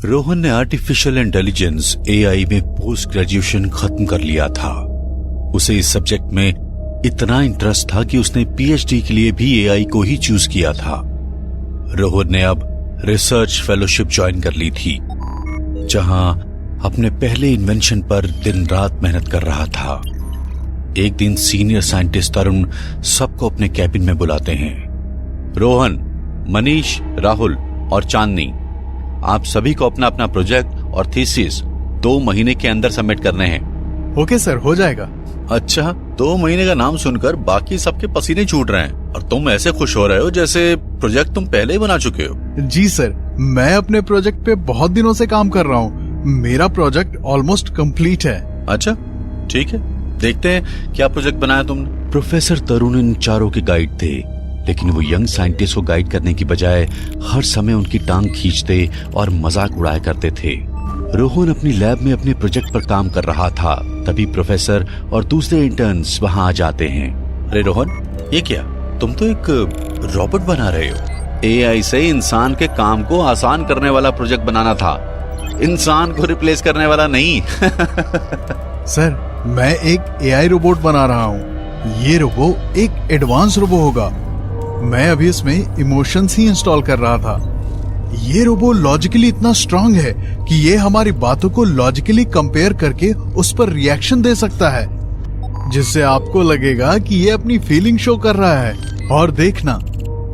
रोहन ने artificial intelligence AI में post graduation खत्म कर लिया था। उसे इस सब्जेक्ट में इतना इंटरेस्ट था कि उसने पीएचडी के लिए भी एआई को ही चूज किया था। रोहन ने अब रिसर्च फेलोशिप ज्वाइन कर ली थी, जहां अपने पहले इन्वेंशन पर दिन रात मेहनत कर रहा था। एक दिन सीनियर साइंटिस्ट तरुण सबको अपने कैबिन में बुलाते हैं। रोहन, मनीष, राहुल और चांदनी, आप सभी को अपना अपना प्रोजेक्ट और थीसिस 2 महीने के अंदर सबमिट करने हैं। ओके सर, हो जाएगा। अच्छा, 2 महीने का नाम सुनकर बाकी सबके पसीने छूट रहे हैं और तुम ऐसे खुश हो रहे हो जैसे प्रोजेक्ट तुम पहले ही बना चुके हो। जी सर, मैं अपने प्रोजेक्ट पे बहुत दिनों से काम कर रहा हूँ। मेरा प्रोजेक्ट ऑलमोस्ट कंप्लीट है। अच्छा, ठीक है, देखते हैं क्या प्रोजेक्ट बनाया तुमने। प्रोफेसर तरुण इन चारों के गाइड थे, लेकिन वो यंग साइंटिस्ट को गाइड करने की बजाय हर समय उनकी टांग खींचते और मजाक उड़ाया करते थे। रोहन अपनी लैब में अपने प्रोजेक्ट पर काम कर रहा था, तभी प्रोफेसर और दूसरे इंटर्न्स वहां आ जाते हैं। अरे रोहन, ये क्या? तुम तो एक रोबोट बना रहे हो। एआई से इंसान के काम को आसान करने वाला प्रोजेक्ट बनाना था, इंसान को रिप्लेस करने वाला नहीं। सर, मैं एक एआई रोबोट बना रहा हूँ। ये रोबो एक एडवांस रोबो होगा। मैं अभी इसमें इमोशंस ही इंस्टॉल कर रहा था। ये रोबो लॉजिकली इतना स्ट्रांग है कि ये हमारी बातों को लॉजिकली कंपेयर करके उस पर रिएक्शन दे सकता है, जिससे आपको लगेगा कि ये अपनी फीलिंग शो कर रहा है। और देखना,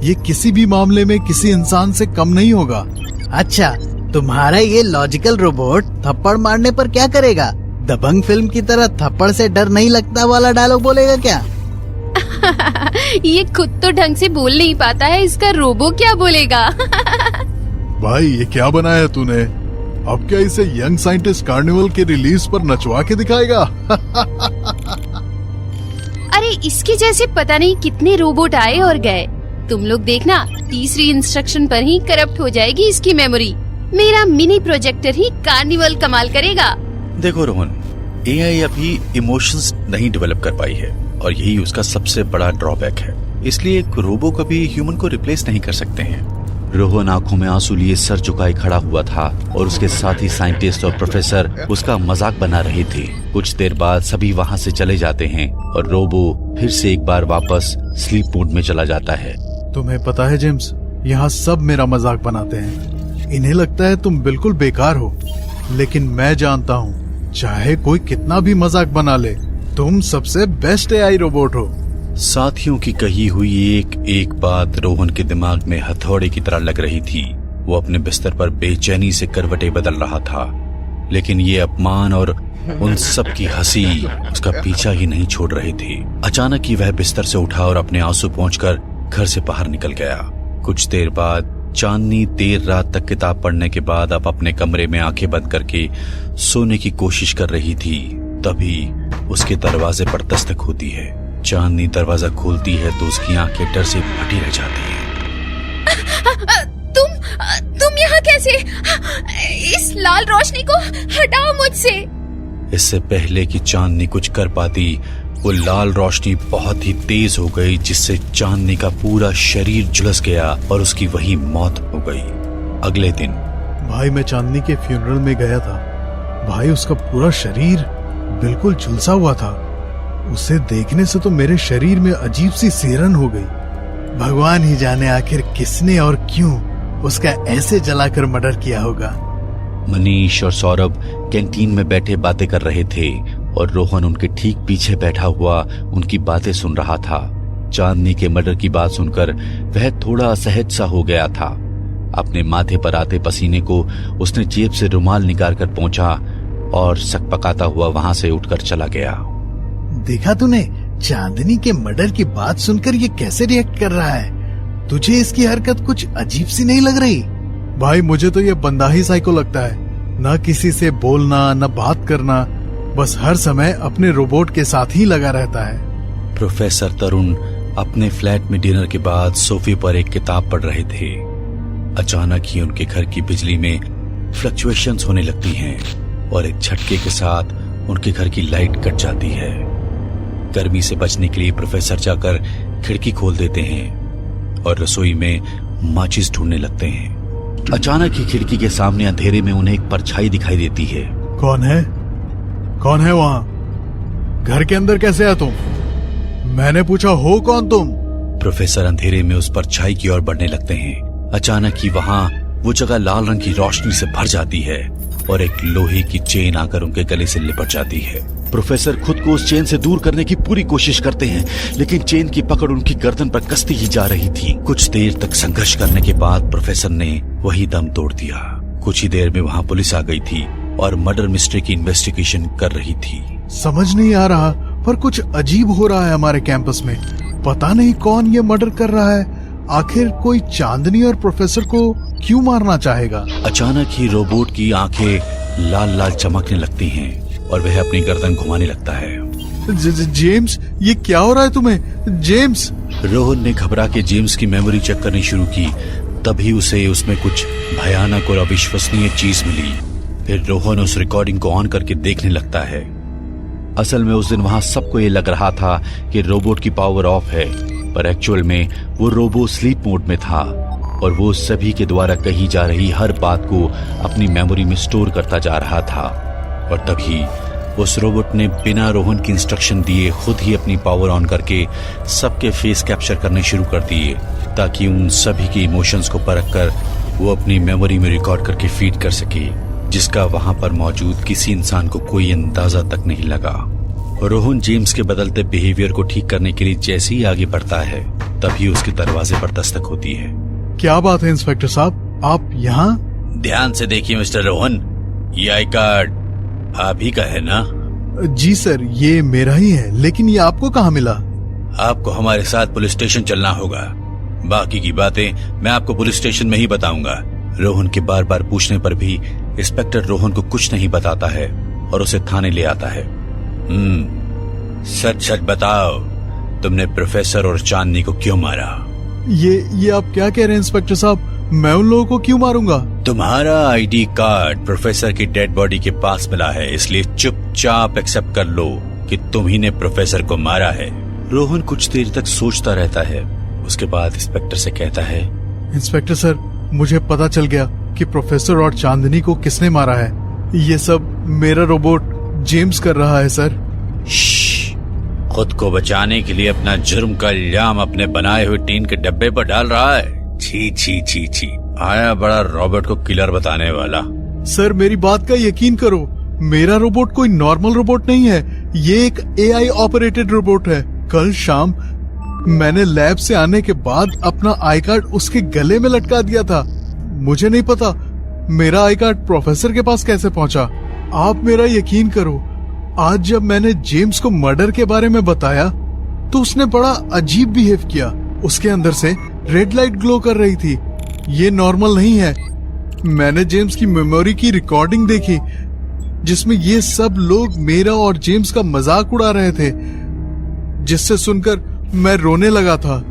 ये किसी भी मामले में किसी इंसान से कम नहीं होगा। अच्छा, तुम्हारा ये लॉजिकल रोबोट थप्पड़ मारने पर क्या करेगा? दबंग फिल्म की तरह थप्पड़ से डर नहीं लगता वाला डायलॉग बोलेगा क्या? ये खुद तो ढंग से बोल नहीं पाता है, इसका रोबो क्या बोलेगा? भाई, ये क्या बनाया तूने? अब क्या इसे यंग साइंटिस्ट कार्निवल के रिलीज पर नचवा के दिखाएगा? अरे इसके जैसे पता नहीं कितने रोबोट आए और गए। तुम लोग देखना, तीसरी इंस्ट्रक्शन पर ही करप्ट हो जाएगी इसकी मेमोरी। मेरा मिनी प्रोजेक्टर ही कार्निवल कमाल करेगा। देखो रोहन, एआई अभी इमोशंस नहीं डेवलप कर पाई है और यही उसका सबसे बड़ा ड्रॉबैक है। इसलिए एक रोबो कभी ह्यूमन को रिप्लेस नहीं कर सकते हैं। रोहन आंखों में आंसू लिए सर झुकाए खड़ा हुआ था और उसके साथ ही साइंटिस्ट और प्रोफेसर उसका मजाक बना रहे थे। कुछ देर बाद सभी वहां से चले जाते हैं और रोबो फिर से एक बार वापस स्लीप मोड में चला जाता है। तुम्हें पता है जेम्स, यहाँ सब मेरा मजाक बनाते हैं। इन्हें लगता है तुम बिल्कुल बेकार हो, लेकिन मैं जानता हूँ चाहे कोई कितना भी मजाक बना ले, तुम सबसे बेस्ट एआई रोबोट हो। साथियों की कही हुई एक एक बात रोहन के दिमाग में हथौड़े की तरह लग रही थी। वो अपने बिस्तर पर बेचैनी से करवटें बदल रहा था, लेकिन ये अपमान और उन सब की हंसी उसका पीछा ही नहीं छोड़ रहे थे। अचानक ही वह बिस्तर से उठा और अपने आंसू पोंछकर घर से बाहर निकल गया। कुछ देर बाद चांदनी देर रात तक किताब पढ़ने के बाद अब अपने कमरे में आंखें बंद करके सोने की कोशिश कर रही थी। तभी उसके दरवाजे पर दस्तक होती है। चांदनी दरवाजा खोलती है तो उसकी आंखें डर से फटी रह जाती हैं। तुम यहाँ कैसे? इस लाल रोशनी को हटाओ मुझसे। इससे पहले कि चांदनी कुछ कर पाती, वो लाल रोशनी बहुत ही तेज हो गई, जिससे चांदनी का पूरा शरीर झुलस गया और उसकी वही मौत हो गई। अगले दिन भाई, मैं चांदनी के फ्यूनरल में गया था। भाई, उसका पूरा शरीर बिल्कुल झुलसा हुआ था। उसे देखने से तो मेरे शरीर में अजीब सी सिहरन हो गई। भगवान ही जाने आखिर किसने और क्यों उसका ऐसे जलाकर मर्डर किया होगा। मनीष और सौरभ कैंटीन में बैठे बातें कर रहे थे और रोहन उनके ठीक पीछे बैठा हुआ उनकी बातें सुन रहा था। चांदनी के मर्डर की बात सुनकर वह थोड़ा असहज सा हो गया था। अपने माथे पर आते पसीने को उसने जेब से रुमाल निकाल कर पोंछा और सकपकाता हुआ वहां से उठकर चला गया। देखा तूने, चांदनी के मर्डर की बात सुनकर ये कैसे रिएक्ट कर रहा है? तुझे इसकी हरकत कुछ अजीब सी नहीं लग रही? भाई, मुझे तो ये बंदा ही साइको लगता है। ना किसी से बोलना, ना बात करना, बस हर समय अपने रोबोट के साथ ही लगा रहता है। प्रोफेसर तरुण अपने फ्लैट में डिनर के बाद सोफे पर एक किताब पढ़ रहे थे। अचानक ही उनके घर की बिजली में फ्लक्चुएशंस होने लगती हैं और एक झटके के साथ उनके घर की लाइट कट जाती है। गर्मी से बचने के लिए प्रोफेसर जाकर खिड़की खोल देते हैं और रसोई में माचिस ढूंढने लगते हैं। अचानक ही खिड़की के सामने अंधेरे में उन्हें एक परछाई दिखाई देती है। कौन है? कौन है वहां? घर के अंदर कैसे आया तुम? मैंने पूछा हो कौन तुम? प्रोफेसर अंधेरे में उस परछाई की ओर बढ़ने लगते हैं। अचानक ही वहां वो जगह लाल रंग की रोशनी से भर जाती है और एक लोहे की चेन आकर उनके गले से लिपट जाती है। प्रोफेसर खुद को उस चेन से दूर करने की पूरी कोशिश करते हैं, लेकिन चेन की पकड़ उनकी गर्दन पर कसती ही जा रही थी। कुछ देर तक संघर्ष करने के बाद प्रोफेसर ने वही दम तोड़ दिया। कुछ ही देर में वहां पुलिस आ गई थी और मर्डर मिस्ट्री की इन्वेस्टिगेशन कर रही थी। समझ नहीं आ रहा, पर कुछ अजीब हो रहा है हमारे कैंपस में। पता नहीं कौन ये मर्डर कर रहा है। आखिर कोई चांदनी और प्रोफेसर को क्यों मारना चाहेगा? अचानक ही रोबोट की आंखें लाल लाल चमकने लगती हैं और वह अपनी गर्दन घुमाने लगता है। जेम्स, ये क्या हो रहा है तुम्हें? जेम्स! रोहन ने घबरा के जेम्स की मेमोरी चेक करनी शुरू की। तभी उसे उसमें कुछ भयानक और अविश्वसनीय चीज मिली। फिर रोहन उस रिकॉर्डिंग को ऑन करके देखने लगता है। असल में उस दिन वहां सबको ये लग रहा था कि रोबोट की पावर ऑफ है, पर एक्चुअल में वो रोबो स्लीप मोड में था और वो सभी के द्वारा कही जा रही हर बात को अपनी मेमोरी में स्टोर करता जा रहा था। और तभी उस रोबोट ने बिना रोहन की इंस्ट्रक्शन दिए खुद ही अपनी पावर ऑन करके सबके फेस कैप्चर करने शुरू कर दिए, ताकि उन सभी के इमोशंस को परख कर वो अपनी मेमोरी में रिकॉर्ड करके फीड कर सके, जिसका वहां पर मौजूद किसी इंसान को कोई अंदाजा तक नहीं लगा। रोहन जेम्स के बदलते बिहेवियर को ठीक करने के लिए जैसे ही आगे बढ़ता है, तभी उसके दरवाजे पर दस्तक होती है। क्या बात है इंस्पेक्टर साहब, आप यहाँ? ध्यान से देखिए मिस्टर रोहन, ये आई कार्ड आप ही का है ना? जी सर, ये मेरा ही है, लेकिन ये आपको कहाँ मिला? आपको हमारे साथ पुलिस स्टेशन चलना होगा। बाकी की बातें मैं आपको पुलिस स्टेशन में ही बताऊंगा। रोहन के बार बार पूछने पर भी इंस्पेक्टर रोहन को कुछ नहीं बताता है और उसे थाने ले आता है। सच सच बताओ, तुमने प्रोफेसर और चांदनी को क्यों मारा? ये आप क्या कह रहे हैं इंस्पेक्टर साहब? मैं उन लोगों को क्यों मारूंगा? तुम्हारा आईडी कार्ड प्रोफेसर की डेड बॉडी के पास मिला है, इसलिए चुपचाप एक्सेप्ट कर लो कि तुम ही ने प्रोफेसर को मारा है। रोहन कुछ देर तक सोचता रहता है, उसके बाद इंस्पेक्टर से कहता है, इंस्पेक्टर सर, मुझे पता चल गया कि प्रोफेसर और चांदनी को किसने मारा है। ये सब मेरा रोबोट जेम्स कर रहा है सर। खुद को बचाने के लिए अपना जुर्म का इल्जाम अपने बनाए हुए टीन के डब्बे पर डाल रहा है। छी छी छी छी, आया बड़ा रॉबर्ट को किलर बताने वाला। सर मेरी बात का यकीन करो, मेरा रोबोट कोई नॉर्मल रोबोट नहीं है, ये एक एआई ऑपरेटेड रोबोट है। कल शाम मैंने लैब से आने के बाद अपना आई कार्ड उसके गले में लटका दिया था। मुझे नहीं पता मेरा आई कार्ड प्रोफेसर के पास कैसे पहुंचा। आप मेरा यकीन करो, आज जब मैंने जेम्स को मर्डर के बारे में बताया तो उसने बड़ा अजीब बिहेव किया। उसके अंदर से रेड लाइट ग्लो कर रही थी। ये नॉर्मल नहीं है। मैंने जेम्स की मेमोरी की रिकॉर्डिंग देखी, जिसमें ये सब लोग मेरा और जेम्स का मजाक उड़ा रहे थे, जिससे सुनकर मैं रोने लगा था।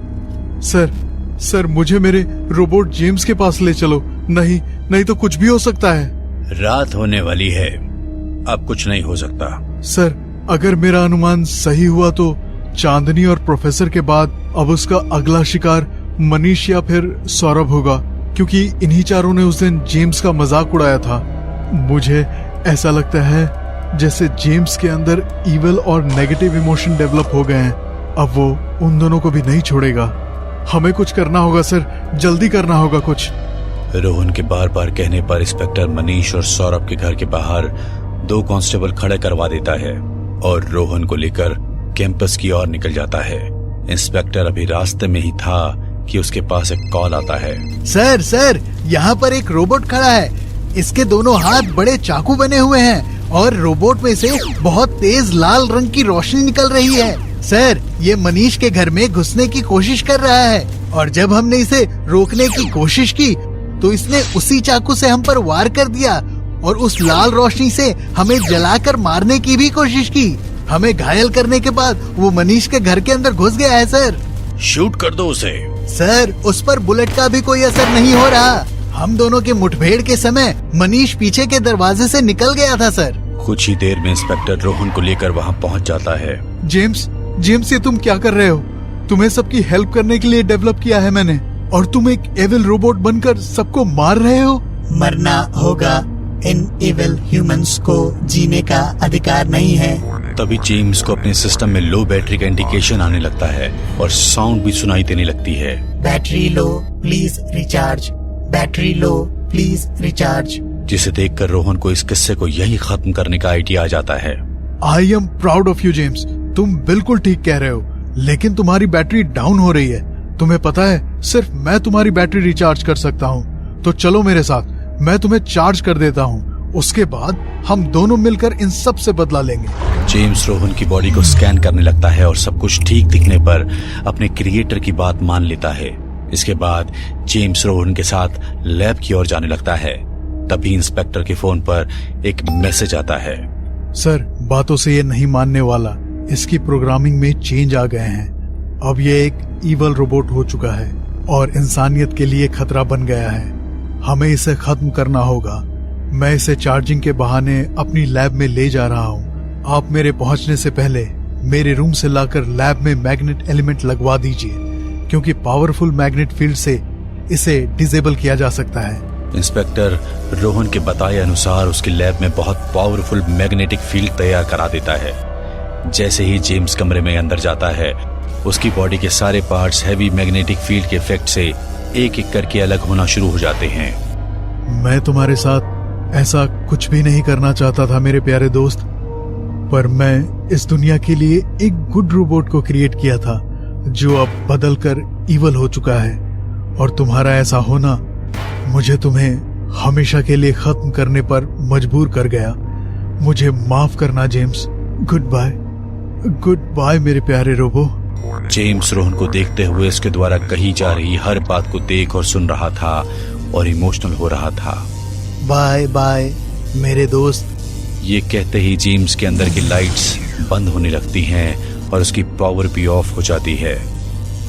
सर मुझे मेरे रोबोट जेम्स के पास ले चलो, नहीं तो कुछ भी हो सकता है। रात होने वाली है, अब कुछ नहीं हो सकता। सर अगर मेरा अनुमान सही हुआ तो चांदनी और प्रोफेसर के बाद अब उसका अगला शिकार मनीष या फिर सौरभ होगा, क्योंकि इन्हीं चारों ने उस दिन जेम्स का मजाक उड़ाया था। मुझे ऐसा लगता है जैसे जेम्स के अंदर इविल और नेगेटिव इमोशन डेवलप हो गए हैं। अब वो उन दोनों को भी नहीं छोड़ेगा। हमें कुछ करना होगा सर, जल्दी करना होगा कुछ। रोहन के बार बार कहने पर इंस्पेक्टर मनीष और सौरभ के घर के बाहर 2 कांस्टेबल खड़े करवा देता है और रोहन को लेकर कैंपस की ओर निकल जाता है। इंस्पेक्टर अभी रास्ते में ही था कि उसके पास एक कॉल आता है। सर यहाँ पर एक रोबोट खड़ा है। इसके दोनों हाथ बड़े चाकू बने हुए हैं और रोबोट में से बहुत तेज लाल रंग की रोशनी निकल रही है। सर ये मनीष के घर में घुसने की कोशिश कर रहा है और जब हमने इसे रोकने की कोशिश की तो इसने उसी चाकू से हम पर वार कर दिया और उस लाल रोशनी से हमें जलाकर मारने की भी कोशिश की। हमें घायल करने के बाद वो मनीष के घर के अंदर घुस गया है सर। शूट कर दो उसे। सर उस पर बुलेट का भी कोई असर नहीं हो रहा। हम दोनों के मुठभेड़ के समय मनीष पीछे के दरवाजे से निकल गया था सर। कुछ ही देर में इंस्पेक्टर रोहन को लेकर वहाँ पहुँच जाता है। जेम्स ये तुम क्या कर रहे हो? तुम्हें सबकी हेल्प करने के लिए डेवलप किया है मैंने, और तुम एक एविल रोबोट बनकर सबको मार रहे हो। मरना होगा, इन एविल ह्यूमंस को जीने का अधिकार नहीं है। तभी जेम्स को अपने सिस्टम में लो बैटरी का इंडिकेशन आने लगता है और साउंड भी सुनाई देने लगती है। Battery low, please recharge. Battery low, please recharge. जिसे देखकर रोहन को इस किस्से को यही खत्म करने का आइडिया आ जाता है। I am proud of you James, तुम बिल्कुल ठीक कह रहे हो, लेकिन तुम्हारी बैटरी डाउन हो रही है। तुम्हें पता है सिर्फ मैं तुम्हारी बैटरी रिचार्ज कर सकता हूँ, तो चलो मेरे साथ, मैं तुम्हें चार्ज कर देता हूँ। उसके बाद हम दोनों मिलकर इन सब से बदला लेंगे। जेम्स रोहन की बॉडी को स्कैन करने लगता है और सब कुछ ठीक दिखने पर अपने क्रिएटर की बात मान लेता है। इसके बाद जेम्स रोहन के साथ लैब की ओर जाने लगता है। तभी इंस्पेक्टर के फोन पर एक मैसेज आता है। सर, बातों से ये नहीं मानने वाला, इसकी प्रोग्रामिंग में चेंज आ गए हैं। अब ये एक ईवल रोबोट हो चुका है और इंसानियत के लिए खतरा बन गया है। हमें इसे खत्म करना होगा। मैं इसे चार्जिंग के बहाने अपनी लैब में ले जा रहा हूँ। आप मेरे पहुंचने से पहले मेरे रूम से लाकर लैब में मैग्नेट एलिमेंट लगवा दीजिए, क्योंकि पावरफुल मैग्नेट फील्ड से इसे डिसेबल किया जा सकता है। इंस्पेक्टर रोहन के बताए अनुसार उसकी लैब में बहुत पावरफुल मैग्नेटिक फील्ड तैयार करा देता है। जैसे ही जेम्स कमरे में अंदर जाता है, उसकी बॉडी के सारे पार्ट्स हैवी मैग्नेटिक फील्ड के इफेक्ट से एक एक करके अलग होना शुरू हो जाते हैं। मैं तुम्हारे साथ ऐसा कुछ भी नहीं करना चाहता था मेरे प्यारे दोस्त, पर मैं इस दुनिया के लिए एक गुड रोबोट को क्रिएट किया था जो अब बदलकर ईवल हो चुका है, और तुम्हारा ऐसा होना मुझे तुम्हें हमेशा के लिए खत्म करने पर मजबूर कर गया। मुझे माफ करना James. Goodbye, goodbye मेरे प्यारे रोबो। जेम्स रोहन को देखते हुए इसके द्वारा कही जा रही हर बात को देख और सुन रहा था और इमोशनल हो रहा था। बाय बाय मेरे दोस्त। ये कहते ही जेम्स के अंदर की लाइट्स बंद होने लगती हैं और उसकी पावर भी ऑफ हो जाती है।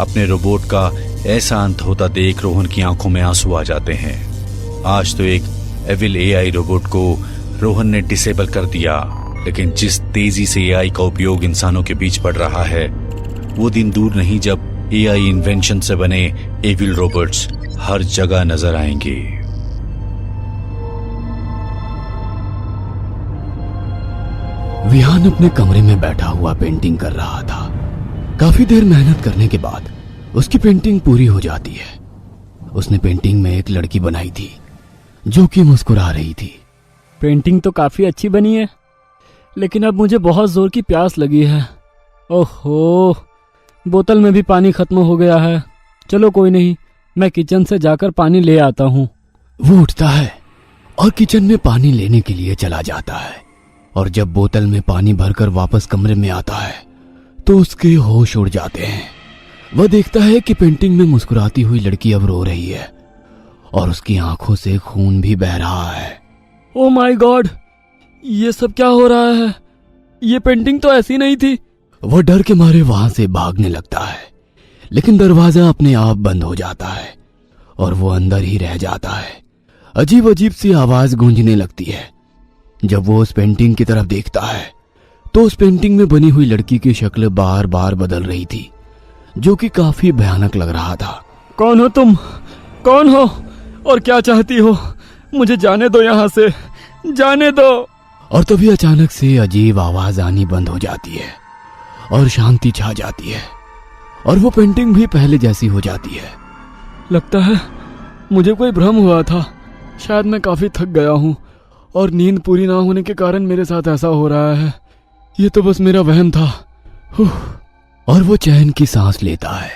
अपने रोबोट का ऐसा अंत होता देख रोहन की आंखों में आंसू आ जाते हैं। आज तो एक एविल एआई रोबोट को रोहन ने डिसेबल कर दिया, लेकिन जिस तेजी से एआई का उपयोग इंसानों के बीच बढ़ रहा है, वो दिन दूर नहीं जब एआई इन्वेंशन से बने एविल रोबोट्स हर जगह नजर आएंगे। विहान अपने कमरे में बैठा हुआ पेंटिंग कर रहा था। काफी देर मेहनत करने के बाद उसकी पेंटिंग पूरी हो जाती है। उसने पेंटिंग में एक लड़की बनाई थी जो कि मुस्कुरा रही थी। पेंटिंग तो काफी अच्छी बनी है, लेकिन अब मुझे बहुत जोर की प्यास लगी है। ओहो, बोतल में भी पानी खत्म हो गया है। चलो कोई नहीं, मैं किचन से जाकर पानी ले आता हूँ। वो उठता है और किचन में पानी लेने के लिए चला जाता है, और जब बोतल में पानी भरकर वापस कमरे में आता है तो उसके होश उड़ जाते हैं। वह देखता है कि पेंटिंग में मुस्कुराती हुई लड़की अब रो रही है और उसकी आंखों से खून भी बह रहा है। ओ माय गॉड, ये सब क्या हो रहा है? ये पेंटिंग तो ऐसी नहीं थी। वह डर के मारे वहां से भागने लगता है, लेकिन दरवाजा अपने आप बंद हो जाता है और वो अंदर ही रह जाता है। अजीब अजीब सी आवाज गूंजने लगती है। जब वो उस पेंटिंग की तरफ देखता है तो उस पेंटिंग में बनी हुई लड़की की शक्ल बार बार बदल रही थी, जो कि काफी भयानक लग रहा था। कौन हो तुम? कौन हो और क्या चाहती हो? मुझे जाने दो, यहाँ से जाने दो। और तभी अचानक से अजीब आवाज आनी बंद हो जाती है और शांति छा जाती है, और वो पेंटिंग भी पहले जैसी हो जाती है। लगता है मुझे कोई भ्रम हुआ था। शायद मैं काफी थक गया हूँ और नींद पूरी ना होने के कारण मेरे साथ ऐसा हो रहा है। ये तो बस मेरा वहम था। और वो चैन की सांस लेता है,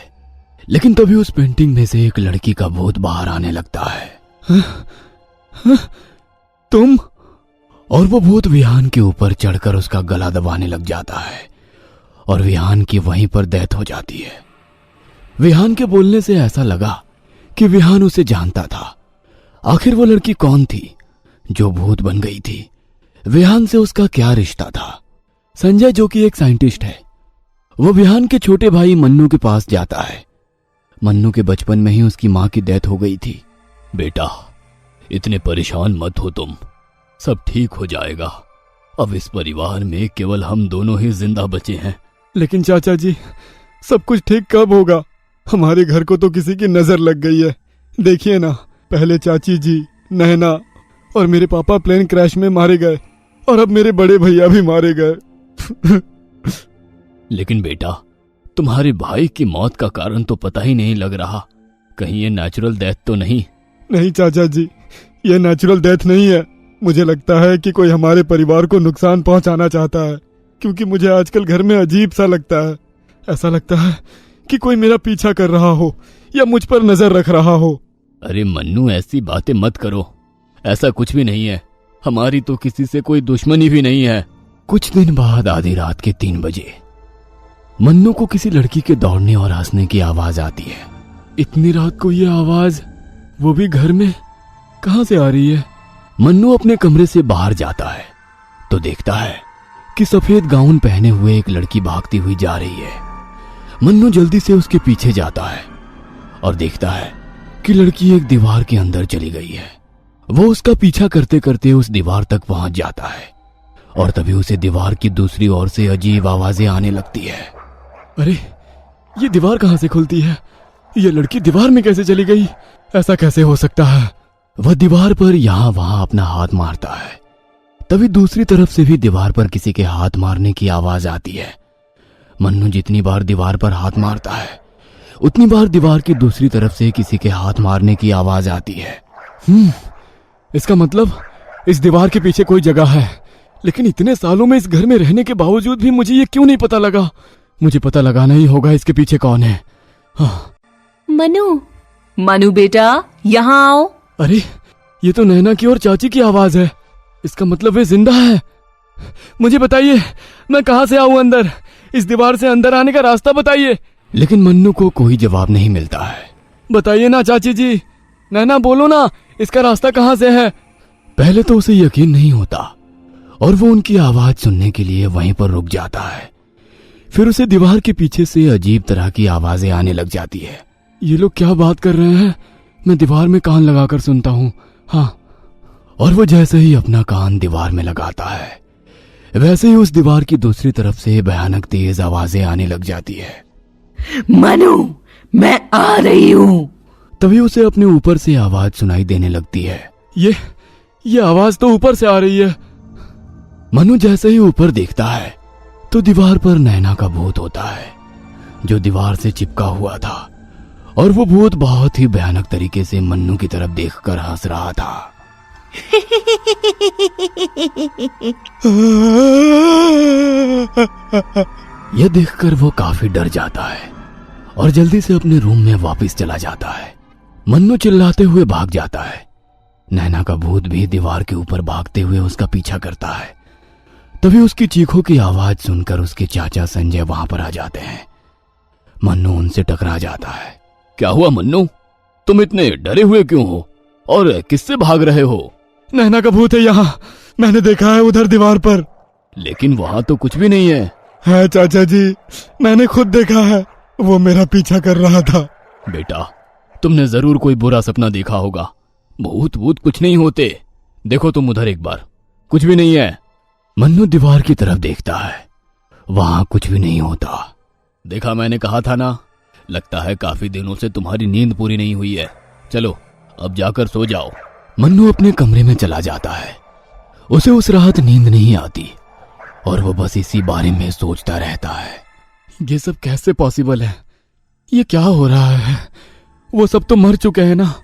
लेकिन तभी उस पेंटिंग में से एक लड़की का भूत बाहर आने लगता है। तुम? और वो भूत विहान के ऊपर चढ़कर उसका गला दबाने लग जाता है और विहान की वहीं पर डेथ हो जाती है। विहान के बोलने से ऐसा लगा कि विहान उसे जानता था। आखिर वो लड़की कौन थी जो भूत बन गई थी? विहान से उसका क्या रिश्ता था? संजय, जो कि एक साइंटिस्ट है, वो विहान के छोटे भाई मन्नू के पास जाता है। मन्नू के बचपन में ही उसकी मां की डेथ हो गई थी। बेटा, इतने परेशान मत हो तुम, सब ठीक हो जाएगा। अब इस परिवार में केवल हम दोनों ही जिंदा बचे हैं। लेकिन चाचा जी, सब कुछ ठीक कब होगा? हमारे घर को तो किसी की नजर लग गई है। देखिए ना, पहले चाची जी, नैना और मेरे पापा प्लेन क्रैश में मारे गए और अब मेरे बड़े भैया भी मारे गए। लेकिन बेटा, तुम्हारे भाई की मौत का कारण तो पता ही नहीं लग रहा। कहीं ये नेचुरल डेथ तो नहीं? नहीं चाचा जी, ये नेचुरल डेथ नहीं है। मुझे लगता है कि कोई हमारे परिवार को नुकसान पहुंचाना चाहता है, क्योंकि मुझे आजकल घर में अजीब सा लगता है। ऐसा लगता है कि कोई मेरा पीछा कर रहा हो या मुझ पर नजर रख रहा हो। अरे मन्नू, ऐसी बातें मत करो। ऐसा कुछ भी नहीं है। हमारी तो किसी से कोई दुश्मनी भी नहीं है। कुछ दिन बाद आधी रात के 3 बजे मन्नू को किसी लड़की के दौड़ने और हंसने की आवाज आती है। इतनी रात को ये आवाज, वो भी घर में, कहां से आ रही है? मन्नू अपने कमरे से बाहर जाता है तो देखता है कि सफेद गाउन पहने हुए एक लड़की भागती हुई जा रही है। मन्नू जल्दी से उसके पीछे जाता है और देखता है कि लड़की एक दीवार के अंदर चली गई है। वो उसका पीछा करते करते उस दीवार तक पहुंच जाता है और तभी उसे दीवार की दूसरी ओर से अजीब आवाजें आने लगती है। अरे, ये दीवार कहां से खुलती है? ये लड़की दीवार में कैसे चली गई? ऐसा कैसे हो सकता है? वह दीवार पर यहां वहां अपना हाथ मारता है। तभी दूसरी तरफ से भी दीवार पर किसी के हाथ मारने की आवाज आती है। मन्नू जितनी बार दीवार पर हाथ मारता है, उतनी बार दीवार की दूसरी तरफ से किसी के हाथ मारने की आवाज आती है। इसका मतलब इस दीवार के पीछे कोई जगह है। लेकिन इतने सालों में इस घर में रहने के बावजूद भी मुझे ये क्यों नहीं पता लगा? मुझे पता लगाना ही होगा इसके पीछे कौन है। हाँ। मनु बेटा, यहाँ आओ। अरे, ये तो नैना की और चाची की आवाज है। इसका मतलब वे जिंदा है। मुझे बताइए, मैं कहां से आऊं अंदर? इस दीवार से अंदर आने का रास्ता बताइए। लेकिन मन्नू को कोई जवाब नहीं मिलता है। बताइए ना चाची जी, नैना बोलो ना, इसका रास्ता कहां से है? पहले तो उसे यकीन नहीं होता और वो उनकी आवाज सुनने के लिए वहीं पर रुक जाता है। फिर उसे दीवार के पीछे से अजीब तरह की आवाजें आने लग जाती है। ये लोग क्या बात कर रहे हैं? मैं दीवार में कान लगाकर सुनता हूँ। हाँ। और वो जैसे ही अपना कान दीवार में लगाता है, वैसे ही उस दीवार की दूसरी तरफ से भयानक तेज आवाजें आने लग जाती है। मनु, मैं आ रही हूँ। तभी उसे अपने ऊपर से आवाज सुनाई देने लगती है। ये आवाज तो ऊपर से आ रही है। मनु जैसे ही ऊपर देखता है तो दीवार पर नैना का भूत होता है, जो दीवार से चिपका हुआ था। और वो भूत बहुत ही भयानक तरीके से मन्नू की तरफ देखकर हंस रहा था। यह देखकर वो काफी डर जाता है और जल्दी से अपने रूम में वापस चला जाता है। मन्नू चिल्लाते हुए भाग जाता है। नैना का भूत भी दीवार के ऊपर भागते हुए उसका पीछा करता है। तभी उसकी चीखों की आवाज सुनकर उसके चाचा संजय वहां पर आ जाते हैं। मन्नू उनसे टकरा जाता है। क्या हुआ मन्नू, तुम इतने डरे हुए क्यों हो और किससे भाग रहे हो? नैना का भूत है यहाँ, मैंने देखा है उधर दीवार पर। लेकिन वहां तो कुछ भी नहीं है। चाचा जी, मैंने खुद देखा है, वो मेरा पीछा कर रहा था। बेटा, तुमने जरूर कोई बुरा सपना देखा होगा। भूत कुछ नहीं होते। देखो तुम उधर एक बार, कुछ भी नहीं है। मन्नू दीवार की तरफ देखता है, वहां कुछ भी नहीं होता। देखा, मैंने कहा था ना। लगता है काफी दिनों से तुम्हारी नींद पूरी नहीं हुई है। चलो अब जाकर सो जाओ। मन्नू अपने कमरे में चला जाता है। उसे उस रात नींद नहीं आती और वो बस इसी बारे में सोचता रहता है। ये सब कैसे पॉसिबल है? ये क्या हो रहा है? वो सब तो मर चुके हैं ना।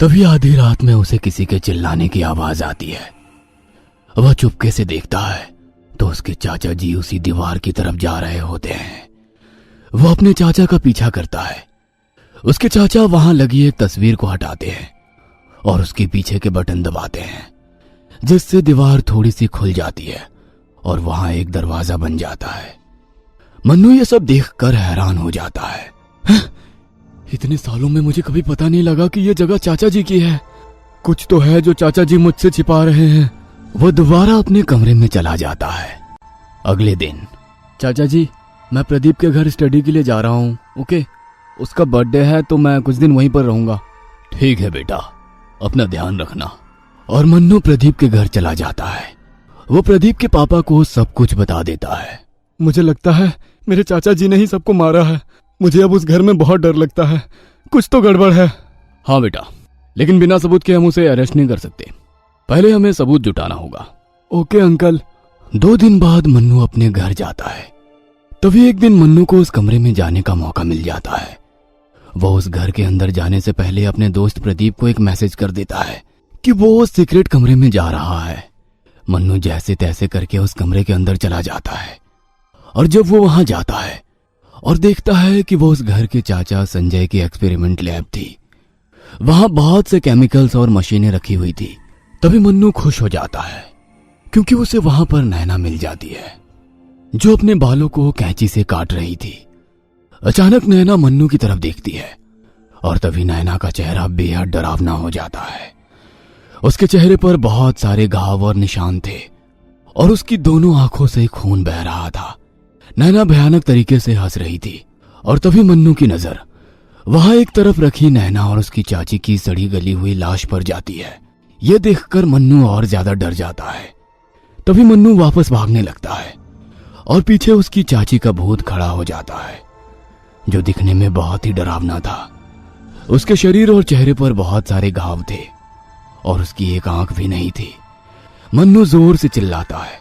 तभी आधी रात में उसे किसी के चिल्लाने की आवाज आती है। वह चुपके से देखता है तो उसके चाचा जी उसी दीवार की तरफ जा रहे होते हैं। वो अपने चाचा का पीछा करता है। उसके चाचा वहां लगी एक तस्वीर को हटाते हैं और उसके पीछे के बटन दबाते हैं, जिससे दीवार थोड़ी सी खुल जाती है और वहां एक दरवाजा बन जाता है। मन्नू ये सब देखकर हैरान हो जाता है। इतने सालों में मुझे कभी पता नहीं लगा कि ये जगह चाचा जी की है। कुछ तो है जो चाचा जी मुझसे छिपा रहे हैं। वो दोबारा अपने कमरे में चला जाता है। अगले दिन, चाचा जी, मैं प्रदीप के घर स्टडी के लिए जा रहा हूँ। ओके, उसका बर्थडे है तो मैं कुछ दिन वहीं पर रहूंगा। ठीक है बेटा, अपना ध्यान रखना। और मन्नू प्रदीप के घर चला जाता है। वो प्रदीप के पापा को सब कुछ बता देता है। मुझे लगता है मेरे चाचा जी ने ही सबको मारा है। मुझे अब उस घर में बहुत डर लगता है, कुछ तो गड़बड़ है। हाँ बेटा, लेकिन बिना सबूत के हम उसे अरेस्ट नहीं कर सकते। पहले हमें सबूत जुटाना होगा। Okay uncle. 2 दिन बाद मन्नू अपने घर जाता है। तभी एक दिन मन्नू को उस कमरे में जाने का मौका मिल जाता है। वो उस घर के अंदर जाने से पहले अपने दोस्त प्रदीप को एक मैसेज कर देता है कि वो उस सीक्रेट कमरे में जा रहा है। मन्नू जैसे तैसे करके उस कमरे के अंदर चला जाता है और जब वो वहां जाता है और देखता है कि वो उस घर के चाचा संजय की एक्सपेरिमेंट लैब थी। वहां बहुत से केमिकल्स और मशीनें रखी हुई थी। तभी मन्नू खुश हो जाता है क्योंकि उसे वहां पर नैना मिल जाती है जो अपने बालों को कैंची से काट रही थी। अचानक नैना मन्नू की तरफ देखती है और तभी नैना का चेहरा बेहद डरावना हो जाता है। उसके चेहरे पर बहुत सारे घाव और निशान थे और उसकी दोनों आंखों से खून बह रहा था। नैना भयानक तरीके से हंस रही थी और तभी मन्नू की नजर वहां एक तरफ रखी नैना और उसकी चाची की सड़ी गली हुई लाश पर जाती है। यह देखकर मन्नू और ज्यादा डर जाता है। तभी मन्नू वापस भागने लगता है और पीछे उसकी चाची का भूत खड़ा हो जाता है जो दिखने में बहुत ही डरावना था। उसके शरीर और चेहरे पर बहुत सारे घाव थे और उसकी एक आंख भी नहीं थी। मन्नू जोर से चिल्लाता है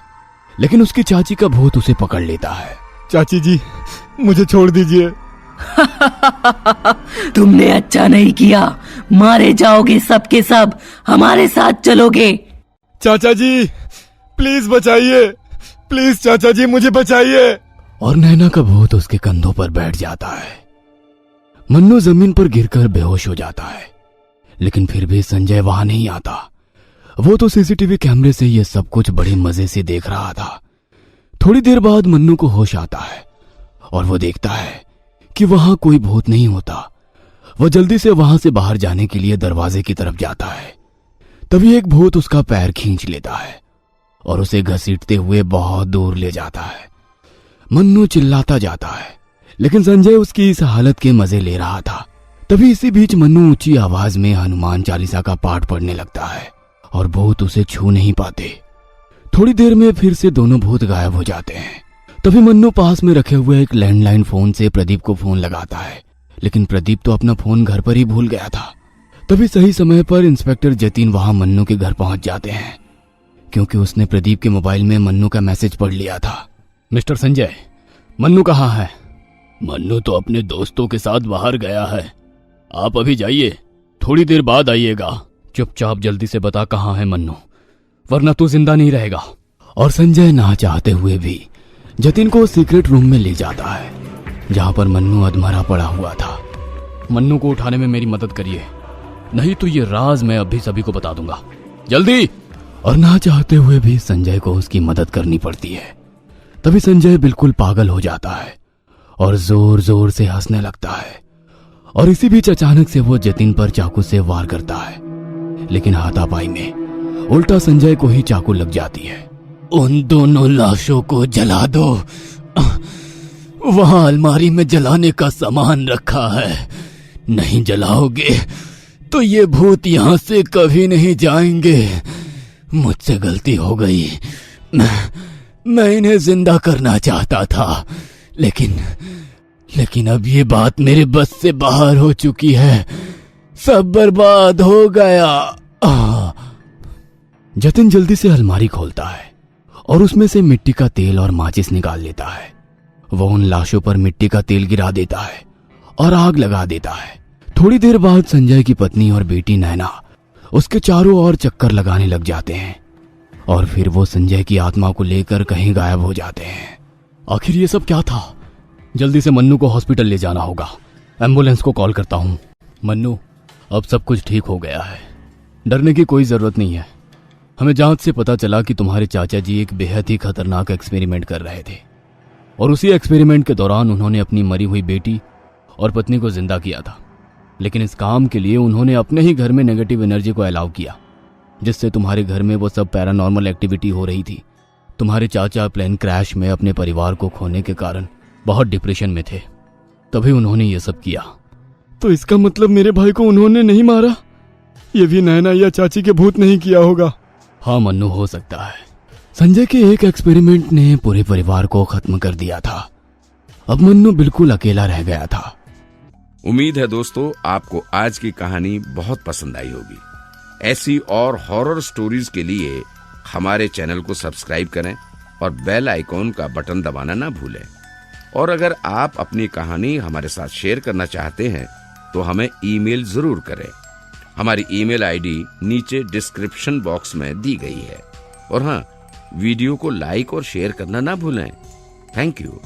लेकिन उसकी चाची का भूत उसे पकड़ लेता है। चाची जी, मुझे छोड़ दीजिए। तुमने अच्छा नहीं किया, मारे जाओगे सबके सब, हमारे साथ चलोगे। चाचा जी प्लीज बचाइए, प्लीज चाचा जी मुझे बचाइए। और नैना का भूत उसके कंधों पर बैठ जाता है। मन्नू जमीन पर गिरकर बेहोश हो जाता है लेकिन फिर भी संजय वहां नहीं आता। वो तो सीसीटीवी कैमरे से ये सब कुछ बड़े मजे से देख रहा था। थोड़ी देर बाद मन्नू को होश आता है और वो देखता है कि वहां कोई भूत नहीं होता। वो जल्दी से वहां से बाहर जाने के लिए दरवाजे की तरफ जाता है। तभी एक भूत उसका पैर खींच लेता है और उसे घसीटते हुए बहुत दूर ले जाता है। मन्नू चिल्लाता जाता है लेकिन संजय उसकी इस हालत के मजे ले रहा था। तभी इसी बीच मन्नू ऊंची आवाज में हनुमान चालीसा का पाठ पढ़ने लगता है और भूत उसे छू नहीं पाते। थोड़ी देर में फिर से दोनों भूत गायब हो जाते हैं। तभी मन्नू पास में रखे हुए एक लैंडलाइन फोन से प्रदीप को फोन लगाता है लेकिन प्रदीप तो अपना फोन घर पर ही भूल गया था। तभी सही समय पर इंस्पेक्टर जतिन वहां मन्नू के घर पहुंच जाते हैं क्योंकि उसने प्रदीप के मोबाइल में मन्नू का मैसेज पढ़ लिया था। मिस्टर संजय, मन्नू कहाँ है? मन्नू तो अपने दोस्तों के साथ बाहर गया है। आप अभी जाइए, थोड़ी देर बाद आइएगा। चुपचाप जल्दी से बता कहाँ है मन्नू, वरना तू जिंदा नहीं रहेगा। और संजय ना चाहते हुए भी जतिन को सीक्रेट रूम में ले जाता है जहां पर मन्नू अधमरा पड़ा हुआ था। मन्नू को उठाने में मेरी मदद करिए, नहीं तो ये राज मैं अभी सभी को बता दूंगा। जल्दी। और ना चाहते हुए भी संजय को उसकी मदद करनी पड़ती है। तभी संजय बिल्कुल पागल हो जाता है और जोर जोर से हंसने लगता है और इसी बीच अचानक से वो जतिन पर चाकू से वार करता है लेकिन हाथापाई में उल्टा संजय को ही चाकू लग जाती है। उन दोनों लाशों को जला दो, वहां अलमारी में जलाने का सामान रखा है। नहीं जलाओगे तो ये भूत यहां से कभी नहीं जाएंगे। मुझसे गलती हो गई, मैं इन्हें जिंदा करना चाहता था लेकिन अब ये बात मेरे बस से बाहर हो चुकी है। सब बर्बाद हो गया। जतिन जल्दी से अलमारी खोलता है और उसमें से मिट्टी का तेल और माचिस निकाल लेता है। वो उन लाशों पर मिट्टी का तेल गिरा देता है और आग लगा देता है। थोड़ी देर बाद संजय की पत्नी और बेटी नैना उसके चारों ओर चक्कर लगाने लग जाते हैं और फिर वो संजय की आत्मा को लेकर कहीं गायब हो जाते हैं। आखिर ये सब क्या था? जल्दी से मन्नू को हॉस्पिटल ले जाना होगा। एम्बुलेंस को कॉल करता हूँ। मन्नू, अब सब कुछ ठीक हो गया है, डरने की कोई जरूरत नहीं है। हमें जांच से पता चला कि तुम्हारे चाचा जी एक बेहद ही खतरनाक एक्सपेरिमेंट कर रहे थे और उसी एक्सपेरिमेंट के दौरान उन्होंने अपनी मरी हुई बेटी और पत्नी को जिंदा किया था। लेकिन इस काम के लिए उन्होंने अपने ही घर में नेगेटिव एनर्जी को अलाउ किया, जिससे तुम्हारे घर में वो सब पैरानॉर्मल एक्टिविटी हो रही थी। तुम्हारे चाचा प्लेन क्रैश में अपने परिवार को खोने के कारण बहुत डिप्रेशन में थे, तभी उन्होंने ये सब किया। तो इसका मतलब मेरे भाई को उन्होंने नहीं मारा? ये भी नैना या चाची के भूत नहीं किया होगा। हाँ मन्नू, हो सकता है। संजय के एक एक्सपेरिमेंट ने पूरे परिवार को खत्म कर दिया था। अब मन्नू बिल्कुल अकेला रह गया था। उम्मीद है दोस्तों आपको आज की कहानी बहुत पसंद आई होगी। ऐसी और हॉरर स्टोरीज के लिए हमारे चैनल को सब्सक्राइब करें और बेल आइकॉन का बटन दबाना ना भूलें। और अगर आप अपनी कहानी हमारे साथ शेयर करना चाहते हैं तो हमें ईमेल जरूर करें। हमारी ईमेल आईडी नीचे डिस्क्रिप्शन बॉक्स में दी गई है। और हाँ, वीडियो को लाइक और शेयर करना ना भूलें। Thank you.